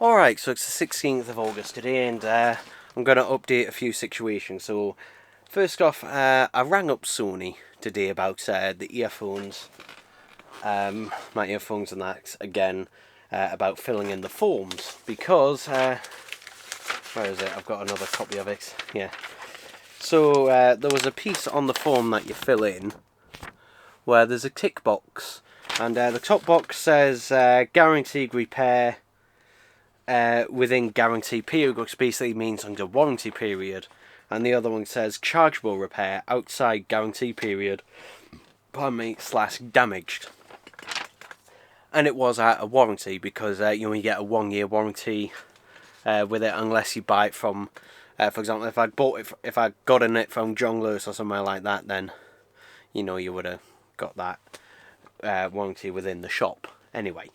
Alright, so it's the 16th of August today, and I'm going to update a few situations. So, first off, I rang up Sony today about the earphones, my earphones and that, again, about filling in the forms, because, where is it? I've got another copy of it, yeah. So, there was a piece on the form that you fill in, where there's a tick box, and the top box says, guaranteed repair, within guarantee period, which basically means under warranty period, and the other one says chargeable repair outside guarantee period, pardon me, / damaged. And it was out of warranty because you only get a 1-year warranty with it unless you buy it from, for example, if I got in it from John Lewis or somewhere like that, then you know you would have got that warranty within the shop anyway.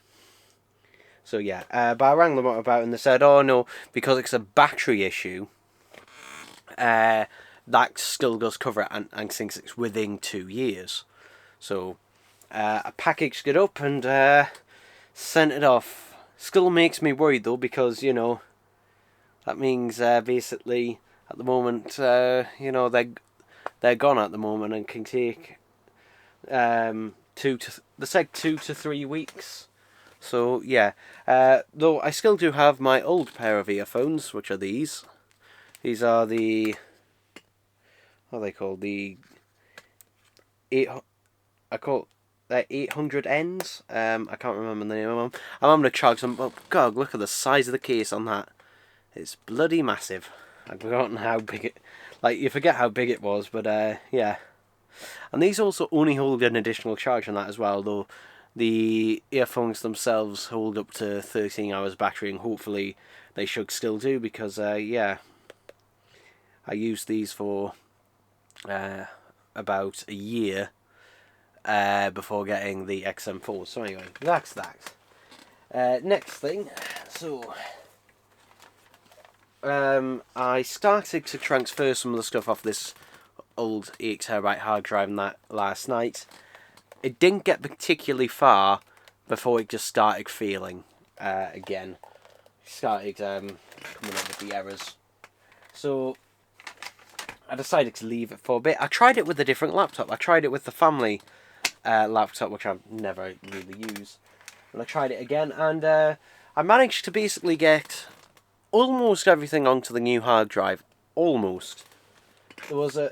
So yeah, but I rang them up about it and they said, oh no, because it's a battery issue, that still does cover it and thinks it's within 2 years. So I packaged it up and sent it off. Still makes me worried though, because, you know, that means basically at the moment, you know, they're gone at the moment and can take 2 to 3 weeks. So yeah, though I still do have my old pair of earphones, which are these. These are the, what are they called? The 800Ns. I can't remember the name of them. I'm having to charge them. Oh God, look at the size of the case on that. It's bloody massive. I've forgotten how big it. Like, you forget how big it was, but yeah. And these also only hold an additional charge on that as well, though. The earphones themselves hold up to 13 hours battery, and hopefully they should still do, because yeah, I used these for about a year before getting the XM4. So anyway, that's that. Next thing, so I started to transfer some of the stuff off this old 8TB hard drive and that last night. It didn't get particularly far before it just started failing again. It started coming up with the errors. So I decided to leave it for a bit. I tried it with a different laptop. I tried it with the family laptop, which I've never really used. And I tried it again, and I managed to basically get almost everything onto the new hard drive. Almost. There was a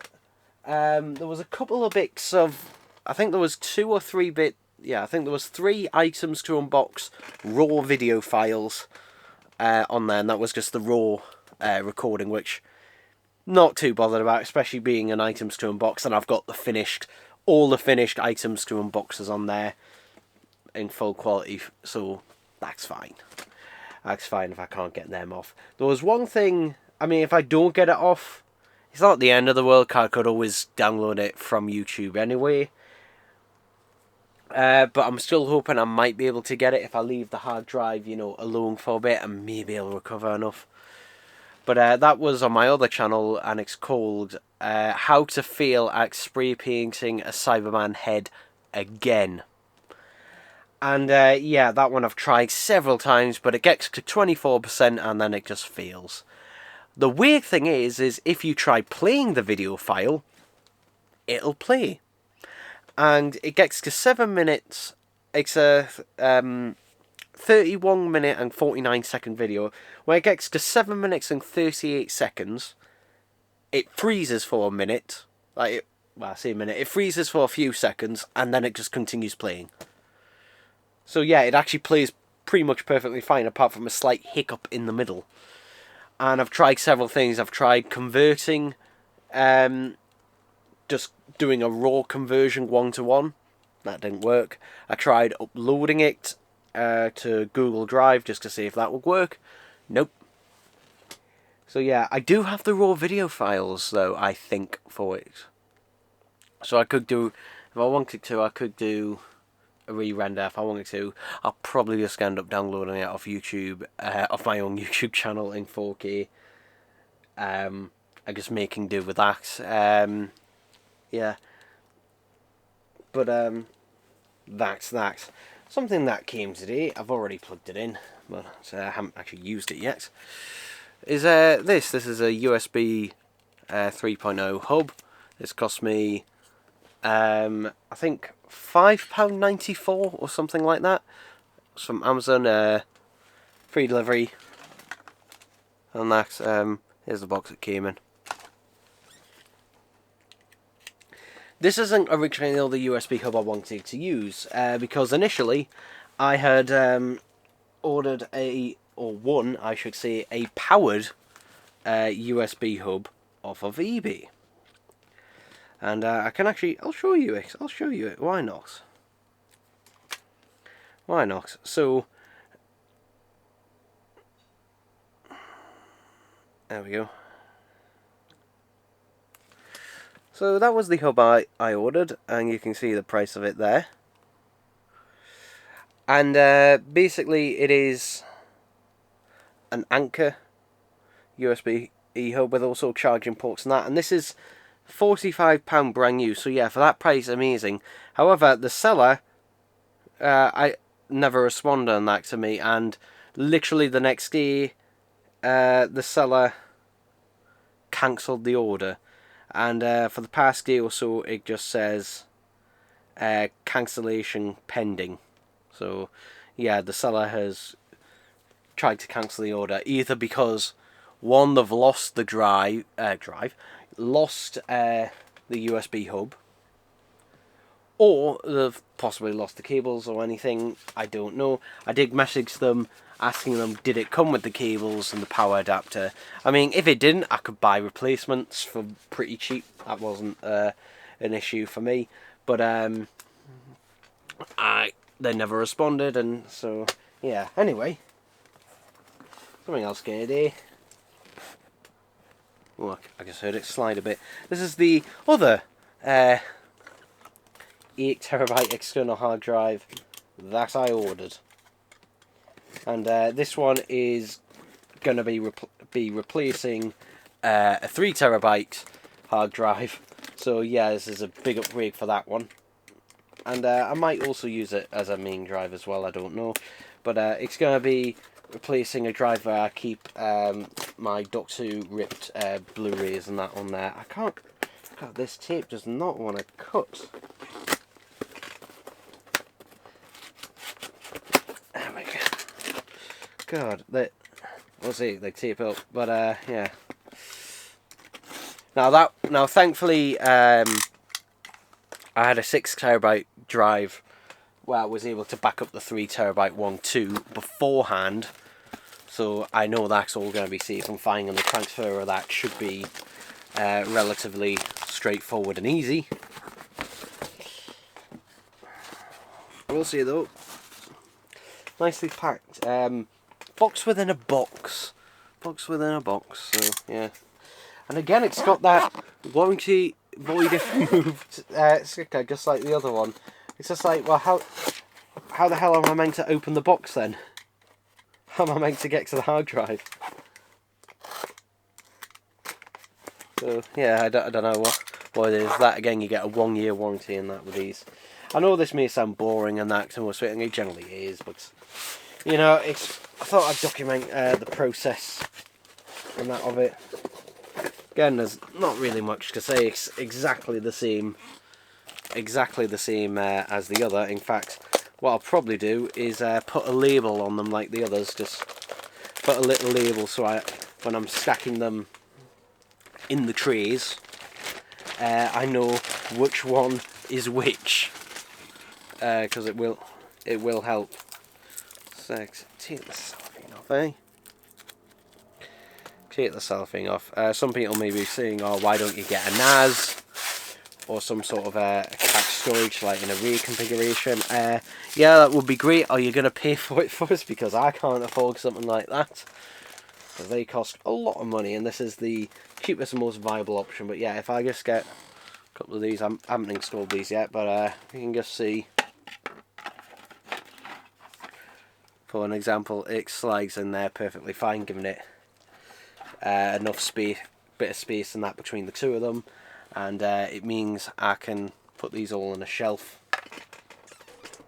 couple of bits of, I think there was 2 or 3 I think there was 3 items to unbox raw video files on there, and that was just the raw recording, which not too bothered about, especially being an items to unbox, and I've got all the finished items to unboxes on there in full quality, so that's fine. That's fine if I can't get them off. There was one thing, I mean, if I don't get it off, it's not the end of the world, I could always download it from YouTube anyway. But I'm still hoping I might be able to get it if I leave the hard drive, you know, alone for a bit, and maybe I'll recover enough. But that was on my other channel, and it's called How to Fail at Spray Painting a Cyberman Head Again. And yeah, that one I've tried several times, but it gets to 24% and then it just fails. The weird thing is if you try playing the video file, it'll play. And it gets to 7 minutes. It's a 31 minute and 49 second video. When it gets to 7 minutes and 38 seconds, it freezes for a minute. I say a minute. It freezes for a few seconds, and then it just continues playing. So yeah, it actually plays pretty much perfectly fine, apart from a slight hiccup in the middle. And I've tried several things. I've tried converting, just doing a raw conversion 1-to-1. That didn't work. I tried uploading it to Google Drive just to see if that would work. Nope. So yeah, I do have the raw video files though, I think, for it. So I could do, if I wanted to, I could do a re-render if I wanted to. I'll probably just end up downloading it off YouTube, off my own YouTube channel in 4K. I'm just making do with that. Yeah. But that's that. Something that came today, I've already plugged it in, but I haven't actually used it yet, is this. This is a USB 3.0 hub. This cost me, I think £5.94 or something like that. It's from Amazon, free delivery, and that. Here's the box it came in. This isn't originally the USB hub I wanted to use, because initially I had ordered one, I should say, a powered USB hub off of eBay. And I can actually, I'll show you it, why not? Why not? So, there we go. So that was the hub I ordered, and you can see the price of it there. And basically it is an Anchor USB hub with also charging ports and that, and this is £45 brand new, so yeah, for that price, amazing. However, the seller, I never responded on that to me, and literally the next day, the seller cancelled the order. And for the past day or so, it just says cancellation pending. So, yeah, the seller has tried to cancel the order, either because, one, they've lost the lost the USB hub, or they've possibly lost the cables or anything. I don't know. I did message them, asking them, did it come with the cables and the power adapter? I mean, if it didn't, I could buy replacements for pretty cheap. That wasn't an issue for me. But they never responded, and so, yeah. Anyway, something else good here. Oh, I just heard it slide a bit. This is the other 8TB external hard drive that I ordered. And this one is going to be replacing a 3TB hard drive. So yeah, this is a big upgrade for that one. And I might also use it as a main drive as well, I don't know. But it's going to be replacing a drive where I keep my Doctor Who ripped Blu-rays and that on there. I can't... God, this tape does not want to cut. There we go. God, we'll see, they tape up. But yeah. Now thankfully, I had a 6TB drive where I was able to back up the 3TB one too beforehand, so I know that's all going to be safe and fine, and the transfer of that should be relatively straightforward and easy. We'll see though. Nicely packed. Box within a box. Box within a box. So yeah. And again, it's got that warranty void if removed sticker, just like the other one. It's just like, well, how the hell am I meant to open the box then? How am I meant to get to the hard drive? So yeah, I don't know what it is. That again, you get a 1-year warranty in that with these. I know this may sound boring and that, and it generally is, but you know, I thought I'd document the process and that of it. Again, there's not really much to say. It's exactly the same as the other. In fact, what I'll probably do is put a label on them like the others. Just put a little label so when I'm stacking them in the trays, I know which one is which, because it will help. So take the cellophane off, eh? Take the cellophane off. Some people may be saying, oh, why don't you get a NAS or some sort of attached storage like an array configuration? Yeah, that would be great. Are you going to pay for it first? Because I can't afford something like that. Because they cost a lot of money, and this is the cheapest and most viable option. But yeah, if I just get a couple of these, I haven't installed these yet, but you can just see, for an example, it slides in there perfectly fine, giving it enough space, bit of space and that between the two of them, and it means I can put these all on a shelf,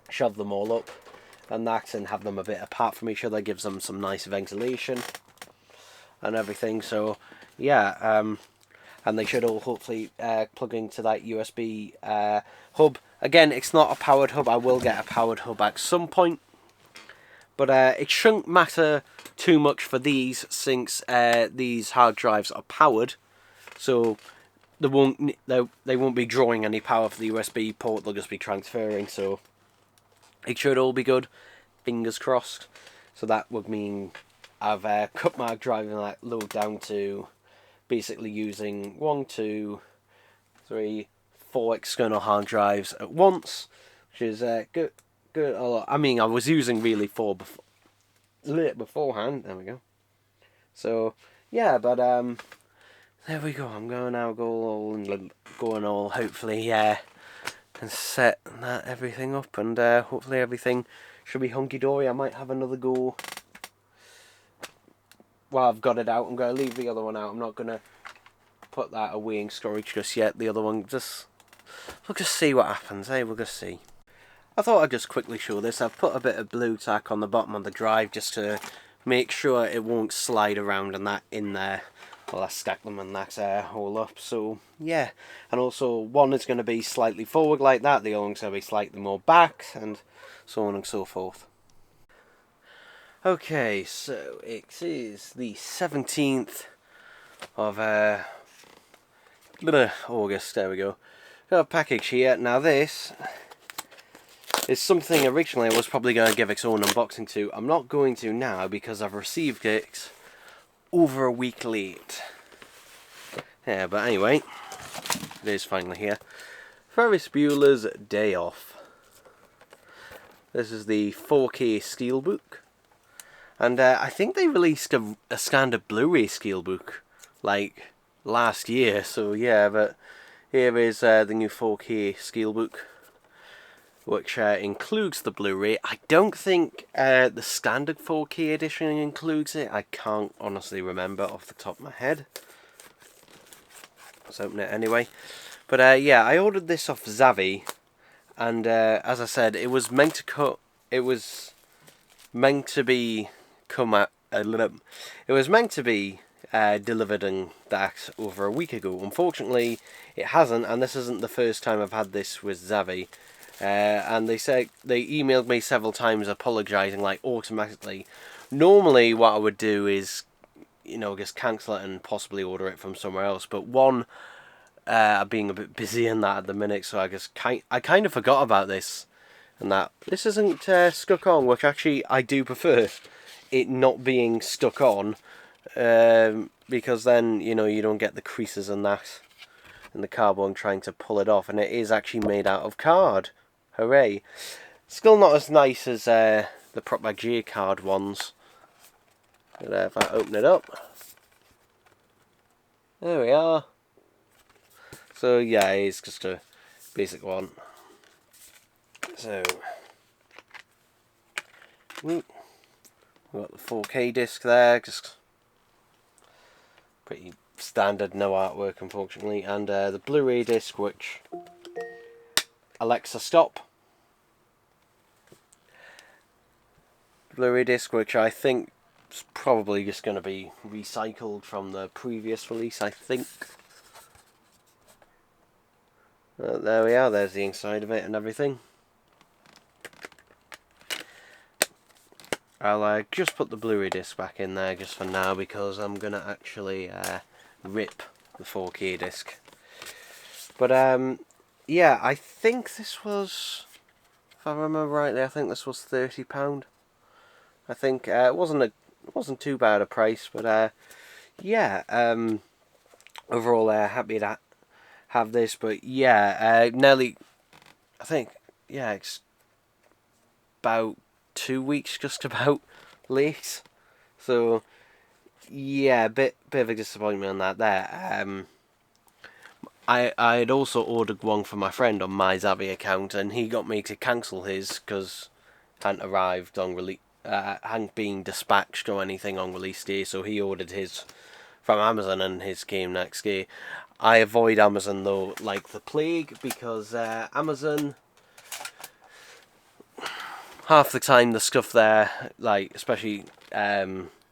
shove them all up, and that, and have them a bit apart from each other gives them some nice ventilation and everything. So yeah, and they should all hopefully plug into that USB hub. Again, it's not a powered hub. I will get a powered hub at some point, but it shouldn't matter too much for these, since these hard drives are powered, so they won't be drawing any power for the USB port. They'll just be transferring, so it should all be good. Fingers crossed. So that would mean I've cut my driving load down to basically using 1, 2, 3, 4 external hard drives at once, which is good. I mean, I was using really 4 beforehand. There we go. So yeah, but there we go. I'm going now going all hopefully and set everything up, and hopefully everything should be hunky dory. I might have another go. Well, I've got it out. I'm going to leave the other one out. I'm not going to put that away in storage just yet. The other one, we'll just see what happens, eh? We'll just see. I thought I'd just quickly show this. I've put a bit of blue tack on the bottom of the drive just to make sure it won't slide around and that in there while I stack them and that all up. So yeah, and also one is going to be slightly forward like that, the other one's going to be slightly more back, and so on and so forth. Okay, so it is the 17th of August, there we go. Got a package here. Now this is something originally I was probably going to give its own unboxing to. I'm not going to now because I've received it over a week late. Yeah, but anyway, it is finally here. Ferris Bueller's Day Off. This is the 4K Steelbook. And I think they released a standard Blu-ray Steelbook like last year, so yeah, but here is the new 4K Steelbook, which includes the Blu-ray. I don't think the standard 4K edition includes it. I can't honestly remember off the top of my head. Let's open it anyway. But yeah, I ordered this off Zavvi, and as I said, it was meant to cut. It was meant to be delivered and that over a week ago. Unfortunately, it hasn't, and this isn't the first time I've had this with Zavvi. And they emailed me several times apologising, like, automatically. Normally what I would do is, you know, just cancel it and possibly order it from somewhere else, but one, I'm being a bit busy in that at the minute, so I kind of forgot about this, and that this isn't stuck on, which actually I do prefer it not being stuck on, because then, you know, you don't get the creases and that in the cardboard trying to pull it off, and it is actually made out of card. Hooray. Still not as nice as the proper J card ones. But if I open it up, there we are. So yeah, it's just a basic one. So we've got the 4K disc there, just pretty standard, no artwork unfortunately, and the Blu-ray disc, which Alexa stop. Blu-ray disc, which I think is probably just going to be recycled from the previous release, I think. There we are, there's the inside of it and everything. I'll just put the Blu-ray disc back in there just for now, because I'm going to actually rip the 4K disc. But yeah, I think this was, if I remember rightly, I think this was £30. I think it wasn't too bad a price, but yeah, overall happy to have this. But yeah, nearly, I think, yeah, it's about 2 weeks just about late. So yeah, bit of a disappointment on that there. I had also ordered one for my friend on my Zavvi account, and he got me to cancel his because it hadn't arrived on release, hadn't been dispatched or anything on release day, so he ordered his from Amazon and his came next day. I avoid Amazon though like the plague, because Amazon, half the time the stuff there, like especially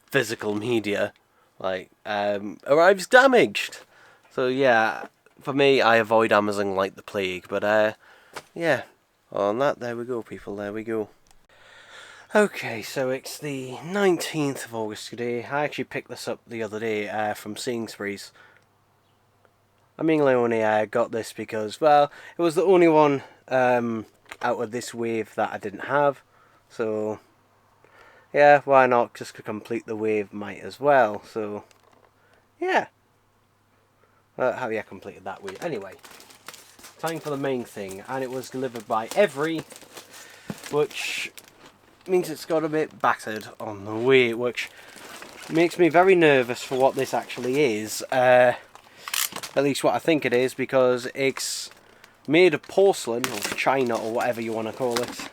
physical media, like arrives damaged. So yeah, for me, I avoid Amazon like the plague. But yeah, on that, there we go, people. There we go. Okay, so it's the 19th of August today. I actually picked this up the other day from Sainsbury's. I mainly only got this because, well, it was the only one out of this wave that I didn't have. So, yeah, why not? Just to complete the wave, might as well. So, yeah. How I completed that wave. Anyway, time for the main thing. And it was delivered by Every, which means it's got a bit battered on the way, which makes me very nervous for what this actually is. At least what I think it is, because it's made of porcelain or china or whatever you want to call it.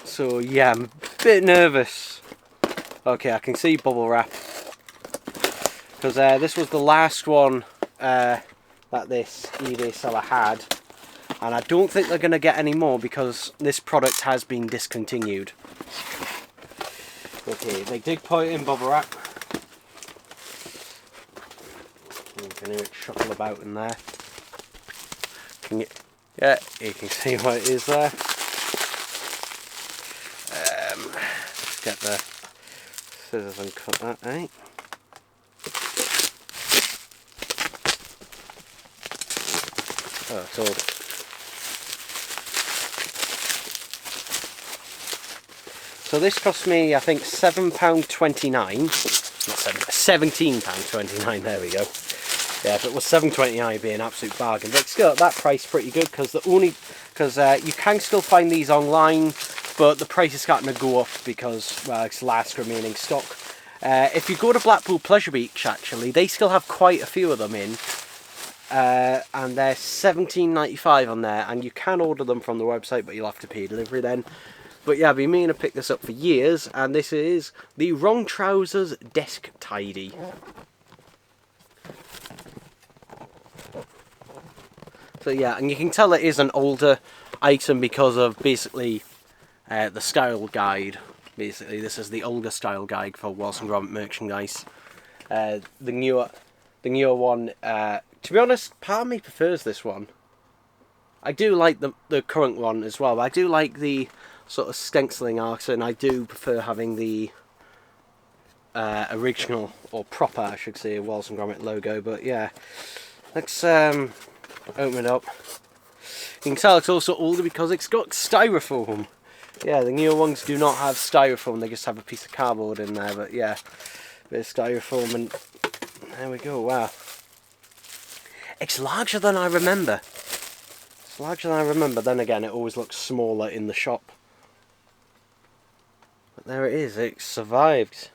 So yeah, I'm a bit nervous. Okay, I can see bubble wrap, because this was the last one that this eBay seller had, and I don't think they're going to get any more because this product has been discontinued. Okay, they did put it in bubble wrap. You can hear it shuffle about in there. Can you? Yeah, you can see what it is there. Let's get the scissors and cut that out. Oh, it's all. So this cost me, I think, £7.29. Not £17.29. There we go. Yeah, if it was £7.29, it'd be an absolute bargain. But still, at that price, pretty good, because you can still find these online, but the price is starting to go up because, well, it's last remaining stock. If you go to Blackpool Pleasure Beach, actually, they still have quite a few of them in, and they're £17.95 on there, and you can order them from the website, but you'll have to pay delivery then. But yeah, I've been meaning to pick this up for years, and this is the Wrong Trousers Desk Tidy. So yeah, and you can tell it is an older item because of basically the style guide. Basically, this is the older style guide for Walls & Gromit merchandise. The newer one, to be honest, part of me prefers this one. I do like the current one as well. I do like the sort of stenciling art, and I do prefer having the original, or proper, I should say, Walls & Gromit logo. But yeah, let's open it up. You can tell it's also older because it's got styrofoam. Yeah, the newer ones do not have styrofoam, they just have a piece of cardboard in there, but yeah, bit of styrofoam, and there we go. Wow. It's larger than I remember. It's larger than I remember, then again, it always looks smaller in the shop. But there it is, it survived.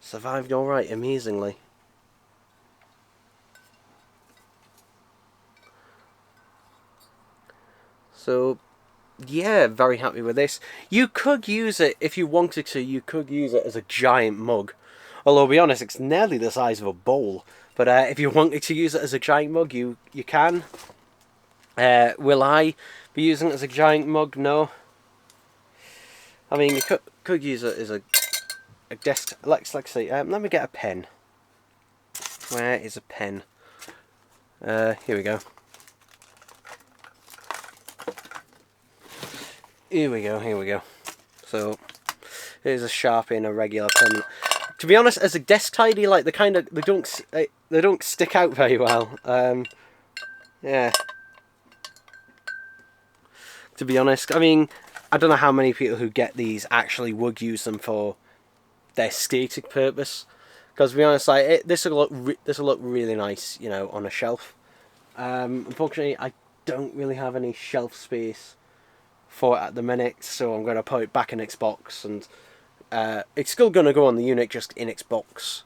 Survived alright, amazingly. So, yeah, very happy with this. You could use it, if you wanted to, you could use it as a giant mug. Although, to be honest, it's nearly the size of a bowl. But if you wanted to use it as a giant mug, you can. Will I be using it as a giant mug? No. I mean, you could use it as a desk. Let's see. Let me get a pen. Where is a pen? Here we go. Here we go. So, here's a Sharpie and a regular pen. To be honest, as a desk tidy, like they don't stick out very well. Yeah. To be honest, I mean, I don't know how many people who get these actually would use them for their static purpose. Because to be honest, like this will look really nice, you know, on a shelf. Unfortunately, I don't really have any shelf space for it at the minute, so I'm going to put it back in its box, and it's still going to go on the unit just in its box,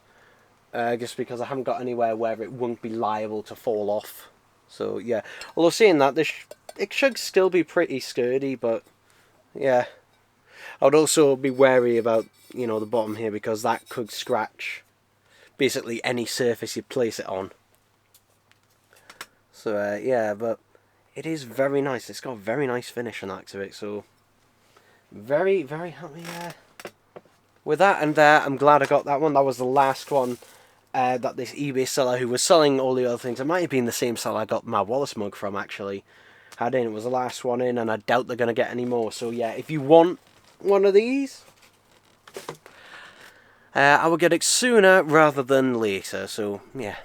just because I haven't got anywhere where it won't be liable to fall off. So yeah, although saying that, it should still be pretty sturdy, but yeah, I would also be wary about, you know, the bottom here, because that could scratch basically any surface you place it on. So yeah, but it is very nice. It's got a very nice finish on that to it, so very, very happy with that. And I'm glad I got that one. That was the last one that this eBay seller who was selling all the other things, it might have been the same seller I got my Wallace mug from actually, had in. It was the last one in, and I doubt they're going to get any more. So yeah, if you want one of these, I will get it sooner rather than later. So yeah.